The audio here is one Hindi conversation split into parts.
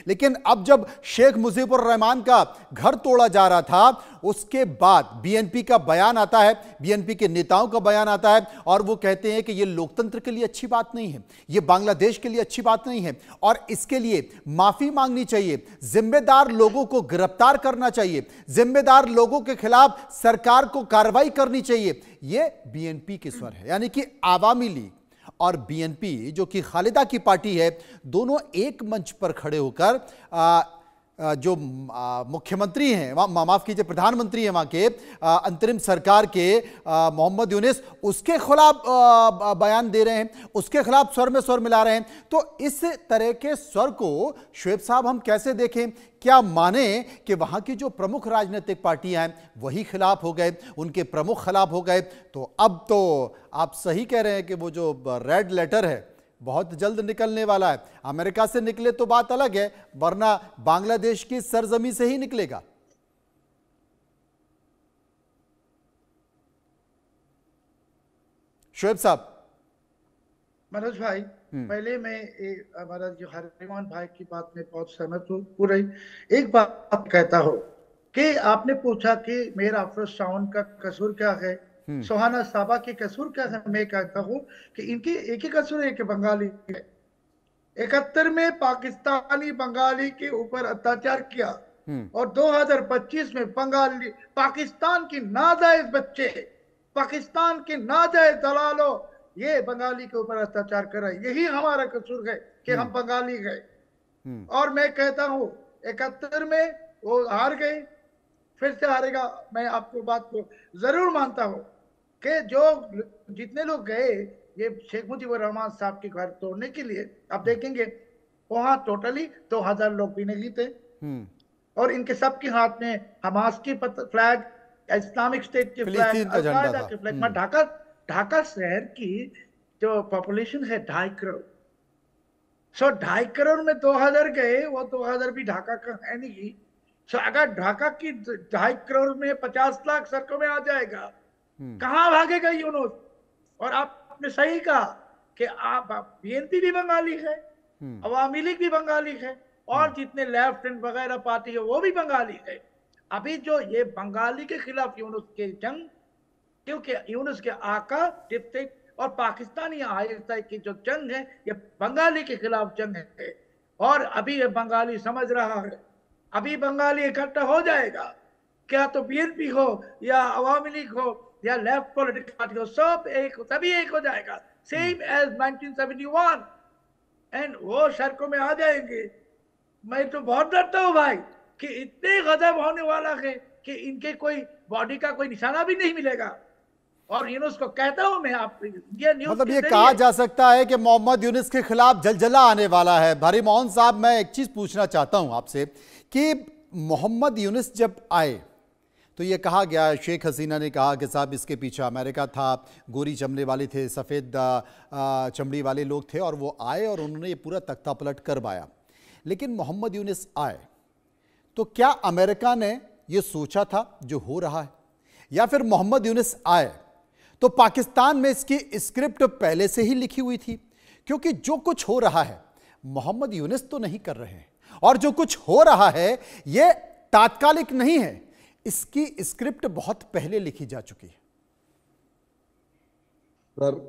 लेकिन अब जब शेख मुजीबुर रहमान का घर तोड़ा जा रहा था, उसके बाद बीएनपी का बयान आता है, बीएनपी के नेताओं का बयान आता है और वो कहते हैं कि ये लोकतंत्र के लिए अच्छी बात नहीं है, ये बांग्लादेश के लिए अच्छी बात नहीं है और इसके लिए माफी मांगनी चाहिए, जिम्मेदार लोगों को गिरफ्तार करना चाहिए, जिम्मेदार लोगों के खिलाफ सरकार को कार्रवाई करनी चाहिए। ये बीएनपी के स्वर है, यानी कि आवामी लीग और बीएनपी जो कि खालिदा की पार्टी है, दोनों एक मंच पर खड़े होकर जो मुख्यमंत्री हैं, माफ कीजिए प्रधानमंत्री हैं वहां के अंतरिम सरकार के मोहम्मद यूनिस, उसके खिलाफ बयान दे रहे हैं, उसके खिलाफ स्वर में स्वर मिला रहे हैं। तो इस तरह के स्वर को शुएब साहब हम कैसे देखें? क्या माने कि वहां की जो प्रमुख राजनीतिक पार्टियां हैं वही खिलाफ हो गए, उनके प्रमुख खिलाफ हो गए? तो अब तो आप सही कह रहे हैं कि वो जो रेड लेटर है बहुत जल्द निकलने वाला है। अमेरिका से निकले तो बात अलग है, वरना बांग्लादेश की सरजमी से ही निकलेगा। शुएब साहब। मनोज भाई, पहले मैं हमारा जो हरिमान भाई की बात में बहुत सहमत हूँ। पूरा एक बात कहता हूँ कि आपने पूछा कि मेरा अफरोज शाओन का कसूर क्या है, सुहाना साबा की कसूर क्या है। मैं कहता हूँ कि इनकी एक ही कसूर है कि बंगाली है। 71 में पाकिस्तानी बंगाली के ऊपर अत्याचार किया और 2025 में बंगाली पाकिस्तान की नाजायज बच्चे, पाकिस्तान के नाजायज दलालों ये बंगाली के ऊपर अत्याचार कर रहे हैं। यही हमारा कसूर है कि हम बंगाली गए। और मैं कहता हूं 71 में वो हार गए, फिर से हारेगा। मैं आपको बात को जरूर मानता हूं कि जो जितने लोग गए ये शेख मुजीबुर रहमान साहब के घर तोड़ने के लिए, आप देखेंगे वहां टोटली 2000 लोग भी नहीं थे और इनके सबके हाथ में हमास की फ्लैग, इस्लामिक स्टेट की फ्लैग, अल-कायदा की फ्लैग। ढाका शहर की जो पॉपुलेशन है 2.5 करोड़, 2.5 करोड़ में 2000 गए, वो 2000 भी ढाका का है नहीं। अगर ढाका की 2.5 करोड़ में 50 लाख सड़कों में आ जाएगा, कहां भागेगा यूनुस? और आपने सही कहा कि आप बीएनपी भी बंगाली है, अवामी लीग भी बंगाली है और जितने लेफ्ट एंड वगैरह पार्टी है वो भी बंगाली है। अभी जो ये बंगाली के खिलाफ यूनुस के जंग, क्योंकि यूनुस के आका डिप्टी और पाकिस्तानी आईएसआई की जो जंग है ये बंगाली के खिलाफ जंग है। और अभी ये बंगाली समझ रहा है, अभी बंगाली इकट्ठा हो जाएगा, क्या तो बीएनपी हो या अवामी लीग हो या लेफ्ट पॉलिटिकल पार्टी हो, सब एक, सभी एक हो जाएगा, सेम एज 1971 एंड वो सड़कों में आ जाएंगे। मैं तो बहुत डरता हूं भाई कि इतने गजब होने वाला है कि इनके कोई बॉडी का कोई निशाना भी नहीं मिलेगा। और यूनुस को कहता हूं मैं, आप इंडिया न्यूज़ मतलब ये कहा जा सकता है कि मोहम्मद यूनुस के खिलाफ जलजला आने वाला है। भारी मोहन साहब, मैं एक चीज पूछना चाहता हूं आपसे कि मोहम्मद यूनुस जब आए तो ये कहा गया, शेख हसीना ने कहा कि साहब इसके पीछे अमेरिका था, गोरी चमड़े वाले थे, सफ़ेद चमड़ी वाले लोग थे और वो आए और उन्होंने ये पूरा तख्ता पलट करवाया। लेकिन मोहम्मद यूनुस आए तो क्या अमेरिका ने ये सोचा था जो हो रहा है, या फिर मोहम्मद यूनुस आए तो पाकिस्तान में इसकी स्क्रिप्ट पहले से ही लिखी हुई थी? क्योंकि जो कुछ हो रहा है मोहम्मद यूनुस तो नहीं कर रहे हैं और जो कुछ हो रहा है ये तात्कालिक नहीं है, इसकी स्क्रिप्ट बहुत पहले लिखी जा चुकी है। सर,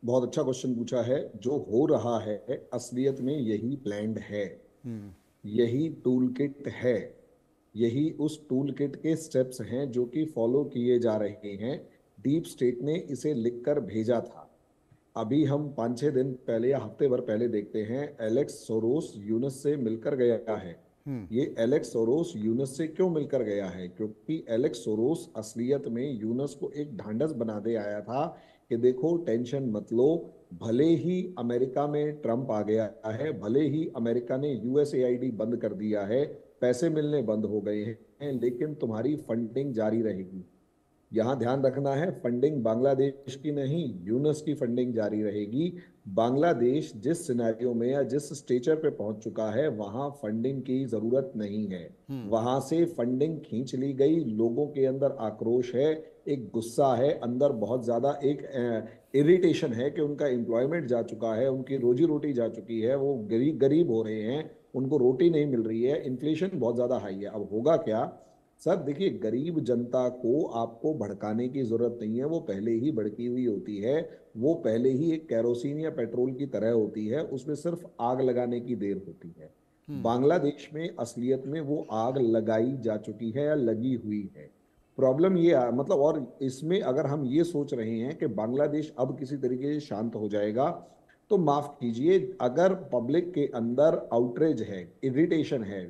बहुत अच्छा क्वेश्चन पूछा है। जो हो रहा है असलियत में यही प्लान्ड है, यही टूल किट है, यही उस टूल किट के स्टेप्स हैं जो कि फॉलो किए जा रहे हैं। डीप स्टेट ने इसे लिखकर भेजा था। अभी हम 5-6 दिन पहले या हफ्ते भर पहले देखते हैं, एलेक्स सोरोस यूनुस से मिलकर गया है। ये एलेक्स सोरोस यूनुस से क्यों मिलकर गया है? क्योंकि एलेक्स सोरोस असलियत में यूनुस को एक ढांढस बना दे आया था कि देखो टेंशन मत लो, भले ही अमेरिका में ट्रंप आ गया है, भले ही अमेरिका ने यूएसएआईडी बंद कर दिया है, पैसे मिलने बंद हो गए हैं, लेकिन तुम्हारी फंडिंग जारी रहेगी। यहां ध्यान रखना है, फंडिंग बांग्लादेश की नहीं, यूनुस की फंडिंग जारी रहेगी। बांग्लादेश जिस सिनेरियो में या जिस स्टेचर पे पहुंच चुका है वहां फंडिंग की जरूरत नहीं है। वहां से फंडिंग खींच ली गई। लोगों के अंदर आक्रोश है, एक गुस्सा है, अंदर बहुत ज्यादा एक इरिटेशन है कि उनका एम्प्लॉयमेंट जा चुका है, उनकी रोजी रोटी जा चुकी है, वो गरीब हो रहे हैं उनको रोटी नहीं मिल रही है, इन्फ्लेशन बहुत ज्यादा हाई है। अब होगा क्या सर, देखिए गरीब जनता को आपको भड़काने की जरूरत नहीं है, वो पहले ही भड़की हुई होती है, वो पहले ही एक कैरोसिन या पेट्रोल की तरह होती है, उसमें सिर्फ आग लगाने की देर होती है। बांग्लादेश में असलियत में वो आग लगाई जा चुकी है या लगी हुई है। प्रॉब्लम ये मतलब, और इसमें अगर हम ये सोच रहे हैं कि बांग्लादेश अब किसी तरीके से शांत हो जाएगा, तो माफ कीजिए, अगर पब्लिक के अंदर आउटरेज है, इरिटेशन है,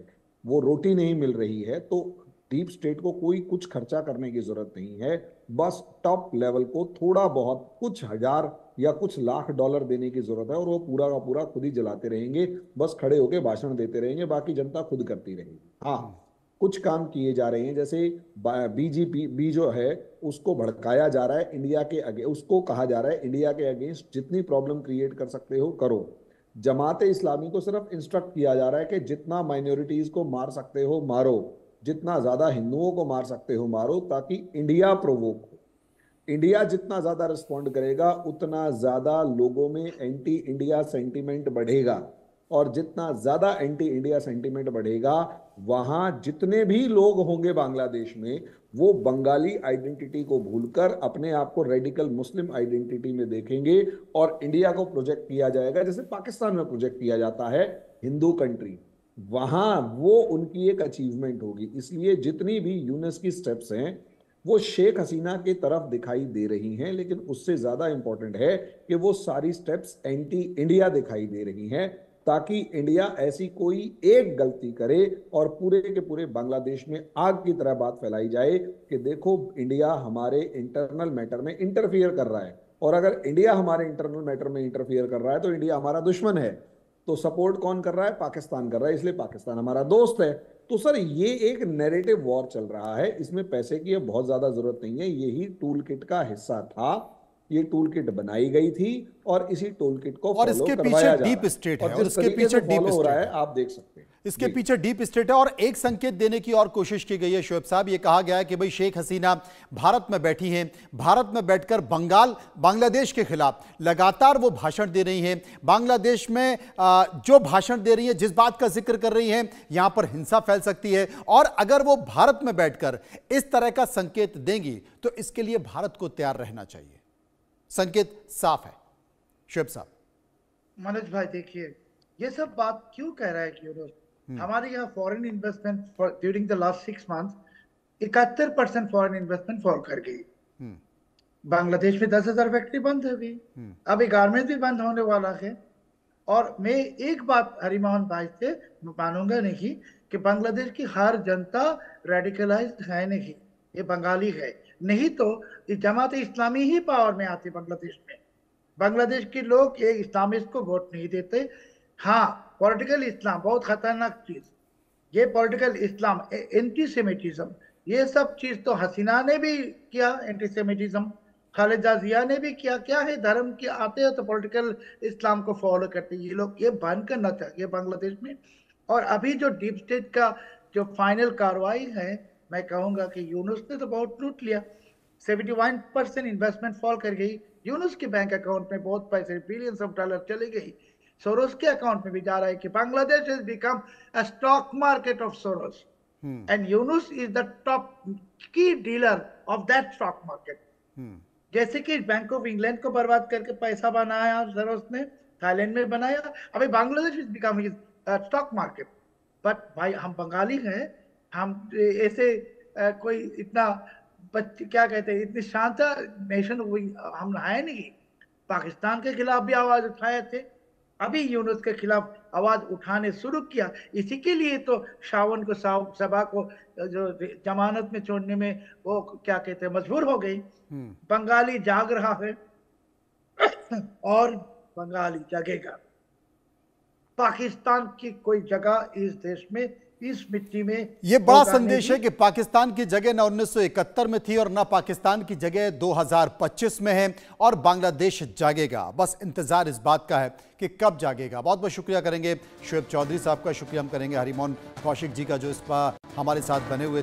वो रोटी नहीं मिल रही है, तो डीप स्टेट को कोई कुछ खर्चा करने की जरूरत नहीं है। बस टॉप लेवल को थोड़ा बहुत कुछ हजार या कुछ लाख डॉलर देने की जरूरत है, और वो पूरा का पूरा खुद ही जलाते रहेंगे, बस खड़े होकर भाषण देते रहेंगे, बाकी जनता खुद करती रहेगी। हाँ, कुछ काम किए जा रहे हैं, जैसे बीजेपी जो है उसको भड़काया जा रहा है इंडिया के अगेंस्ट, उसको कहा जा रहा है इंडिया के अगेंस्ट जितनी प्रॉब्लम क्रिएट कर सकते हो करो। जमाते इस्लामी को सिर्फ इंस्ट्रक्ट किया जा रहा है कि जितना माइनॉरिटीज को मार सकते हो मारो, जितना ज्यादा हिंदुओं को मार सकते हो मारो, ताकि इंडिया प्रोवोक हो। इंडिया जितना ज्यादा रिस्पॉन्ड करेगा उतना ज्यादा लोगों में एंटी इंडिया सेंटीमेंट बढ़ेगा, और जितना ज्यादा एंटी इंडिया सेंटीमेंट बढ़ेगा, वहां जितने भी लोग होंगे बांग्लादेश में, वो बंगाली आइडेंटिटी को भूलकर अपने आप को रेडिकल मुस्लिम आइडेंटिटी में देखेंगे, और इंडिया को प्रोजेक्ट किया जाएगा जैसे पाकिस्तान में प्रोजेक्ट किया जाता है हिंदू कंट्री। वहां वो उनकी एक अचीवमेंट होगी। इसलिए जितनी भी यूनेस की स्टेप्स हैं वो शेख हसीना की तरफ दिखाई दे रही हैं, लेकिन उससे ज्यादा इंपॉर्टेंट है कि वो सारी स्टेप्स एंटी इंडिया दिखाई दे रही हैं, ताकि इंडिया ऐसी कोई एक गलती करे और पूरे के पूरे बांग्लादेश में आग की तरह बात फैलाई जाए कि देखो इंडिया हमारे इंटरनल मैटर में इंटरफियर कर रहा है, और अगर इंडिया हमारे इंटरनल मैटर में इंटरफियर कर रहा है तो इंडिया हमारा दुश्मन है। तो सपोर्ट कौन कर रहा है? पाकिस्तान कर रहा है, इसलिए पाकिस्तान हमारा दोस्त है। तो सर ये एक नैरेटिव वॉर चल रहा है, इसमें पैसे की बहुत ज्यादा जरूरत नहीं है, यही टूल किट का हिस्सा था, ये टूल किट बनाई गई थी और इसी टूल किट को और इसके पीछे डीप स्टेट है, और इसके पीछे डीप हो रहा है, आप देख सकते हैं इसके पीछे डीप स्टेट है। और एक संकेत देने की और कोशिश की गई है शोएब साहब, ये कहा गया है कि भाई शेख हसीना भारत में बैठी हैं, भारत में बैठकर बांग्लादेश के खिलाफ लगातार वो भाषण दे रही हैं, बांग्लादेश में जो भाषण दे रही है, जिस बात का जिक्र कर रही हैं, यहां पर हिंसा फैल सकती है, और अगर वो भारत में बैठकर इस तरह का संकेत देंगी तो इसके लिए भारत को तैयार रहना चाहिए। संकेत साफ है शोएब साहब। मनोज भाई देखिए, ये सब बात क्यों कह रहा है कि हमारे यहाँ foreign investment during the last 6 months 71% foreign investment fall कर गई। बांग्लादेश में 10,000 फैक्ट्री बंद हो गई, अभी गारमेंट भी बंद होने वाला है। और मैं एक बात हरिमोहन भाई से मानूंगा नहीं कि बांग्लादेश की हर जनता रेडिकलाइज्ड है नहीं, ये बंगाली है, नहीं तो जमात इस्लामी ही पावर में आती बांग्लादेश में। बांग्लादेश के लोग ये इस्लामिस्ट को वोट नहीं देते। हाँ, पॉलिटिकल इस्लाम बहुत खतरनाक चीज, ये पॉलिटिकल इस्लाम, एंटीसेमिटिज्म, ये सब चीज तो हसीना ने भी किया, एंटीसेमिटिज्म खालिदा जिया ने भी किया। क्या है, धर्म के आते हैं तो पॉलिटिकल इस्लाम को फॉलो करते हैं ये लोग, ये बंद करना चाहिए बांग्लादेश में। और अभी जो डीप स्टेट का जो फाइनल कार्रवाई है, मैं कहूंगा कि यूनुस ने तो बहुत लूट लिया। 71% इन्वेस्टमेंट फॉल कर गई, यूनुस के बैंक अकाउंट में बहुत पैसे, बिलियंस ऑफ डॉलर चले गई, सोरोस के अकाउंट में भी जा रहा है कि Bangladesh has become a stock market of Soros and Yunus is the top key dealer of that stock market. जैसे कि बैंक ऑफ इंग्लैंड को बर्बाद करके पैसा बनाया सोरोस ने, थाईलैंड में बनाया, अभी Bangladesh is becoming stock market. But भाई हम बंगाली हैं, हम ऐसे कोई इतना क्या कहते हैं, इतनी शानदार नेशन हम है नहीं। पाकिस्तान के खिलाफ भी आवाज उठाए थे, अभी यूनुस के खिलाफ आवाज उठाने शुरू किया। इसी के लिए तो शावन को सभा को जो जमानत में छोड़ने में वो क्या कहते हैं मजबूर हो गई। बंगाली जाग रहा है और बंगाली जगेगा। पाकिस्तान की कोई जगह इस देश में, इस मिट्टी में, यह बड़ा संदेश है कि पाकिस्तान की जगह न 1971 में थी और न पाकिस्तान की जगह 2025 में है, और बांग्लादेश जागेगा। बस इंतजार इस बात का है कि कब जागेगा। बहुत बहुत शुक्रिया करेंगे शोएब चौधरी साहब का, शुक्रिया हम करेंगे हरिमोहन कौशिक जी का जो इस पर हमारे साथ बने हुए थे।